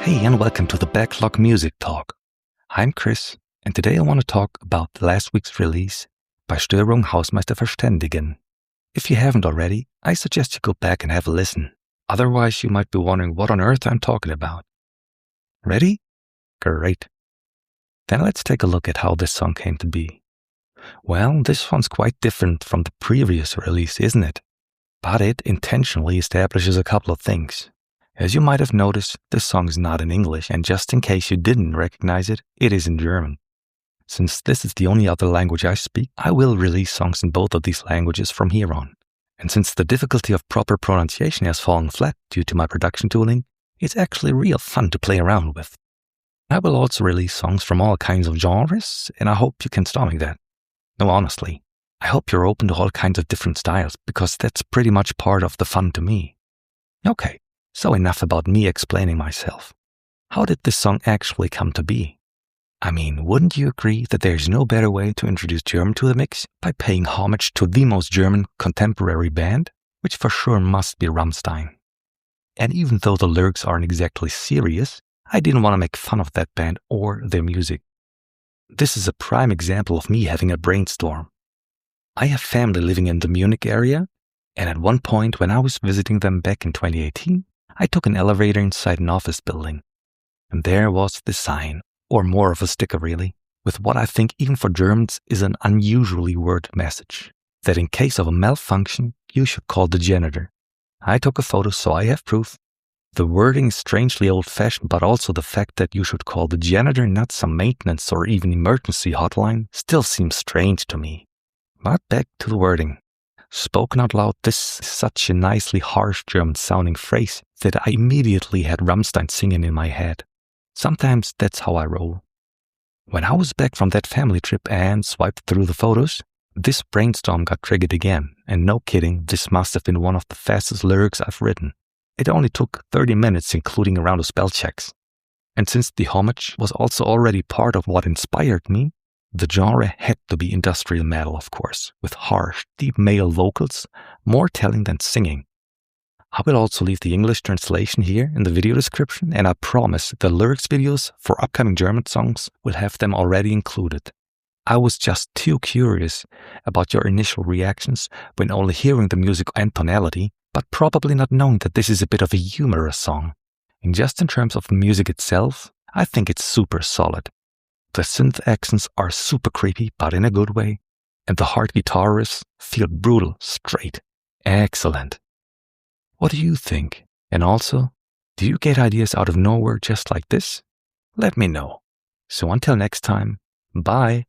Hey, and welcome to the Backlog Music Talk. I'm Chris, and today I want to talk about last week's release by Störung, Hausmeister, Verständigen. If you haven't already, I suggest you go back and have a listen. Otherwise, you might be wondering what on earth I'm talking about. Ready? Great. Then let's take a look at how this song came to be. Well, this one's quite different from the previous release, isn't it? But it intentionally establishes a couple of things. As you might have noticed, this song is not in English, and just in case you didn't recognize it, it is in German. Since this is the only other language I speak, I will release songs in both of these languages from here on. And since the difficulty of proper pronunciation has fallen flat due to my production tooling, it's actually real fun to play around with. I will also release songs from all kinds of genres, and I hope you can stomach that. No, honestly, I hope you're open to all kinds of different styles, because that's pretty much part of the fun to me. Okay. So enough about me explaining myself. How did this song actually come to be? I mean, wouldn't you agree that there's no better way to introduce German to the mix by paying homage to the most German contemporary band, which for sure must be Rammstein. And even though the lyrics aren't exactly serious, I didn't want to make fun of that band or their music. This is a prime example of me having a brainstorm. I have family living in the Munich area, and at one point when I was visiting them back in 2018, I took an elevator inside an office building, and there was this sign, or more of a sticker really, with what I think even for Germans is an unusually worded message, that in case of a malfunction, you should call the janitor. I took a photo, so I have proof. The wording is strangely old-fashioned, but also the fact that you should call the janitor, not some maintenance or even emergency hotline, still seems strange to me. But back to the wording. Spoken out loud, this is such a nicely harsh German-sounding phrase that I immediately had Rammstein singing in my head. Sometimes that's how I roll. When I was back from that family trip and swiped through the photos, this brainstorm got triggered again, and no kidding, this must have been one of the fastest lyrics I've written. It only took 30 minutes, including a round of spell checks. And since the homage was also already part of what inspired me, the genre had to be industrial metal, of course, with harsh, deep male vocals, more telling than singing. I will also leave the English translation here in the video description, and I promise the lyrics videos for upcoming German songs will have them already included. I was just too curious about your initial reactions when only hearing the music and tonality, but probably not knowing that this is a bit of a humorous song. And just in terms of the music itself, I think it's super solid. The synth accents are super creepy, but in a good way, and the hard guitar riffs feel brutal, straight. Excellent. What do you think? And also, do you get ideas out of nowhere just like this? Let me know. So until next time, bye.